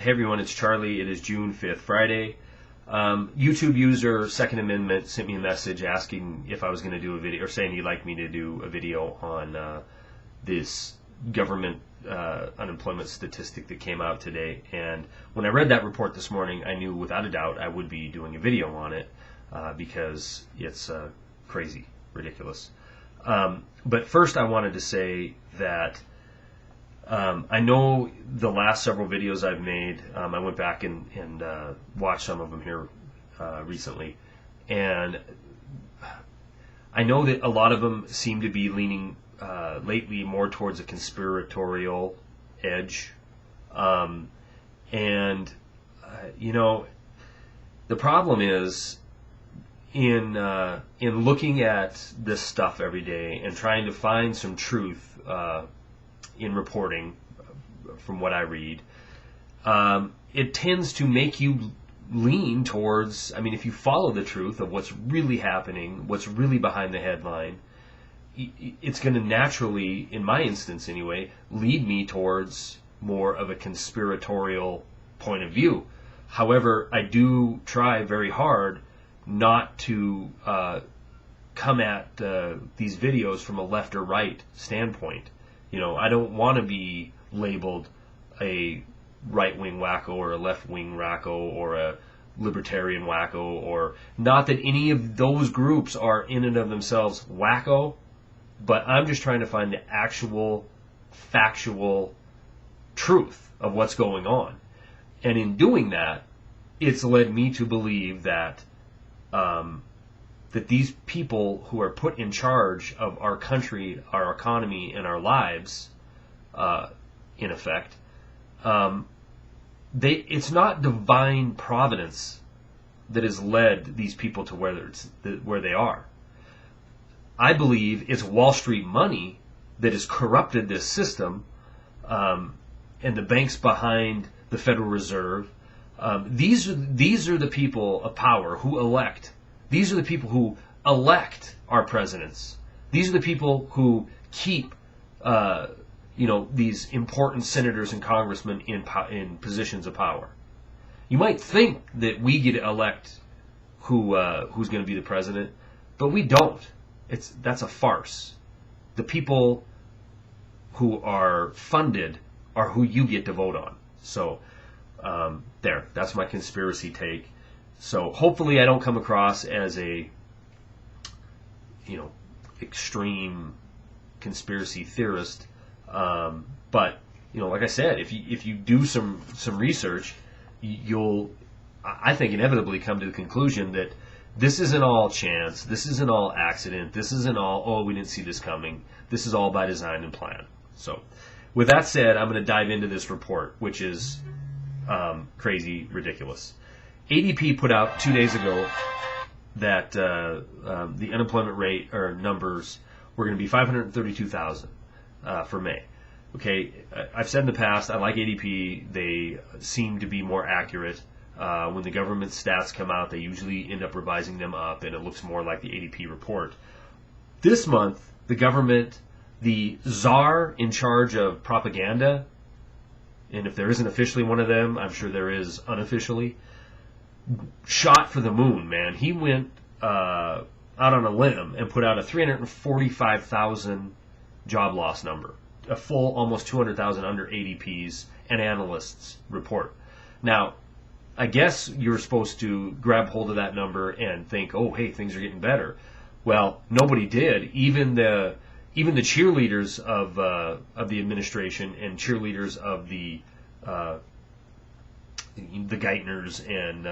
Hey everyone, it's Charlie. It is June 5th, Friday. YouTube user Second Amendment sent me a message asking if I was going to do a video, or saying he'd like me to do a video on this government unemployment statistic that came out today. And when I read that report this morning, I knew without a doubt I would be doing a video on it because it's crazy, ridiculous. But first I wanted to say that I know the last several videos I've made, I went back and watched some of them here recently, and I know that a lot of them seem to be leaning lately more towards a conspiratorial edge, and you know, the problem is in looking at this stuff every day and trying to find some truth in reporting, from what I read, it tends to make you lean towards, I mean, if you follow the truth of what's really happening, what's really behind the headline, it's going to naturally, in my instance anyway, lead me towards more of a conspiratorial point of view. However, I do try very hard not to come at these videos from a left or right standpoint. You know, I don't want to be labeled a right-wing wacko or a left-wing wacko or a libertarian wacko, or not that any of those groups are in and of themselves wacko, but I'm just trying to find the actual factual truth of what's going on. And in doing that, it's led me to believe that that these people who are put in charge of our country, our economy, and our lives, in effect, it's not divine providence that has led these people to where they are. I believe it's Wall Street money that has corrupted this system, and the banks behind the Federal Reserve. These are the people of power who elect. These are the people who elect our presidents. These are the people who keep, these important senators and congressmen in positions of power. You might think that we get to elect who's going to be the president, but we don't. That's a farce. The people who are funded are who you get to vote on. So that's my conspiracy take. So hopefully I don't come across as a extreme conspiracy theorist. But like I said, if you do some research, you'll, I think, inevitably come to the conclusion that this isn't all chance, this isn't all accident, this isn't all, we didn't see this coming. This is all by design and plan. So with that said, I'm going to dive into this report, which is crazy, ridiculous. ADP put out 2 days ago that the unemployment rate or numbers were going to be 532,000 for May. Okay, I've said in the past, I like ADP. They seem to be more accurate. When the government stats come out, they usually end up revising them up, and it looks more like the ADP report. This month, the government, the czar in charge of propaganda, and if there isn't officially one of them, I'm sure there is unofficially, shot for the moon, man. He went out on a limb and put out a 345,000 job loss number, a full almost 200,000 under ADP's and analysts' report. Now, I guess you're supposed to grab hold of that number and think, oh, hey, things are getting better. Well, nobody did. Even the cheerleaders of the administration and cheerleaders of the Geithners and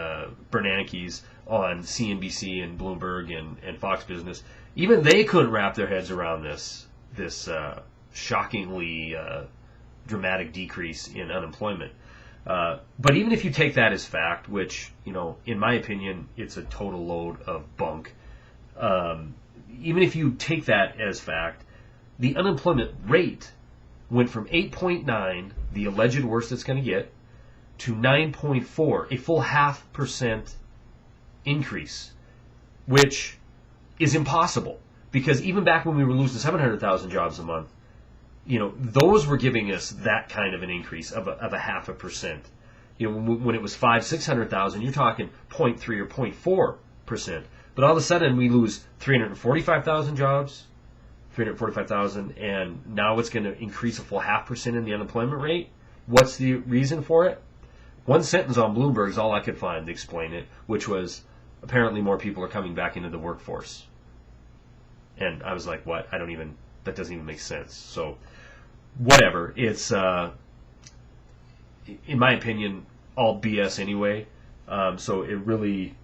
Bernankes on CNBC and Bloomberg and Fox Business, even they couldn't wrap their heads around this shockingly dramatic decrease in unemployment. But even if you take that as fact, which, in my opinion, it's a total load of bunk, even if you take that as fact, the unemployment rate went from 8.9, the alleged worst it's going to get, to 9.4, a full 0.5% increase, which is impossible. Because even back when we were losing 700,000 jobs a month, those were giving us that kind of an increase of a 0.5%. when it was 600,000, you're talking 0.3 or 0.4%. But all of a sudden, we lose 345,000 jobs, 345,000, and now it's going to increase a full 0.5% in the unemployment rate. What's the reason for it? One sentence on Bloomberg is all I could find to explain it, which was apparently more people are coming back into the workforce. And I was like, what? That doesn't even make sense. So, whatever. It's, in my opinion, all BS anyway. So it really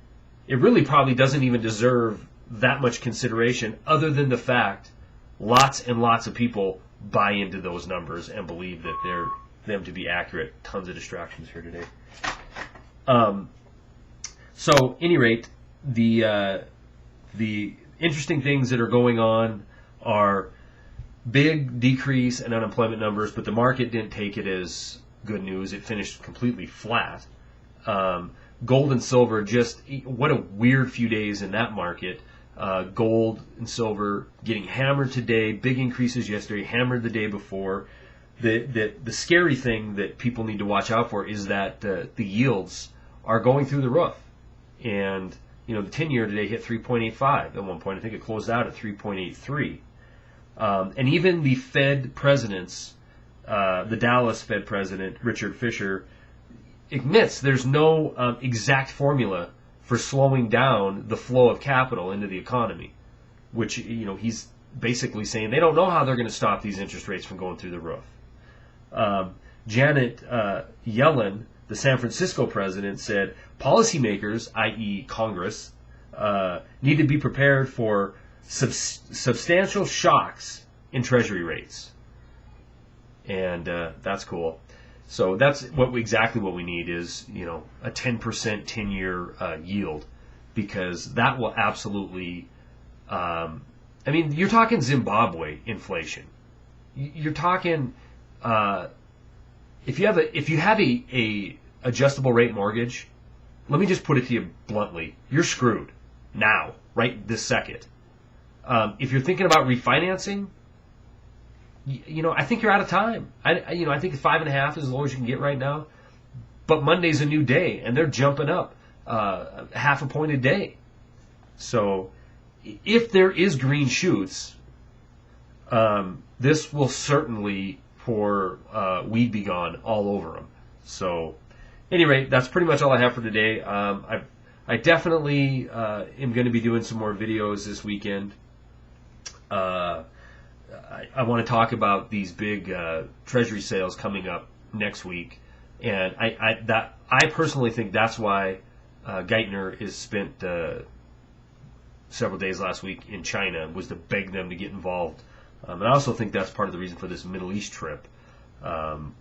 probably doesn't even deserve that much consideration, other than the fact lots and lots of people buy into those numbers and believe that they're them to be accurate. Tons of distractions here today. So, at any rate, the interesting things that are going on are big decrease in unemployment numbers, but the market didn't take it as good news. It finished completely flat. Gold and silver, just what a weird few days in that market. Gold and silver getting hammered today, big increases yesterday, hammered the day before. The scary thing that people need to watch out for is that the yields are going through the roof. And the 10-year today hit 3.85 at one point. I think it closed out at 3.83. And even the Fed presidents, the Dallas Fed president, Richard Fisher, admits there's no exact formula for slowing down the flow of capital into the economy, which, he's basically saying they don't know how they're going to stop these interest rates from going through the roof. Janet Yellen, the San Francisco president, said policymakers, i.e. Congress, need to be prepared for substantial shocks in Treasury rates. And that's cool. So that's exactly what we need is, a 10% 10-year yield, because that will absolutely, you're talking Zimbabwe inflation. You're talking, if you have a adjustable rate mortgage, let me just put it to you bluntly, you're screwed now, right this second. If you're thinking about refinancing, I think you're out of time. I think 5.5 is as low as you can get right now. But Monday's a new day, and they're jumping up 0.5 point a day. So if there is green shoots, this will certainly pour weed be gone all over them. So, at any rate, that's pretty much all I have for today. I definitely am going to be doing some more videos this weekend. I want to talk about these big treasury sales coming up next week, and I personally think that's why Geithner is spent several days last week in China, was to beg them to get involved. And I also think that's part of the reason for this Middle East trip,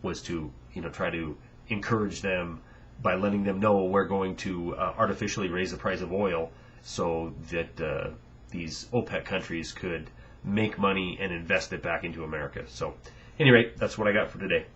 was to try to encourage them by letting them know we're going to artificially raise the price of oil so that these OPEC countries could make money and invest it back into America. So, at any rate, that's what I got for today.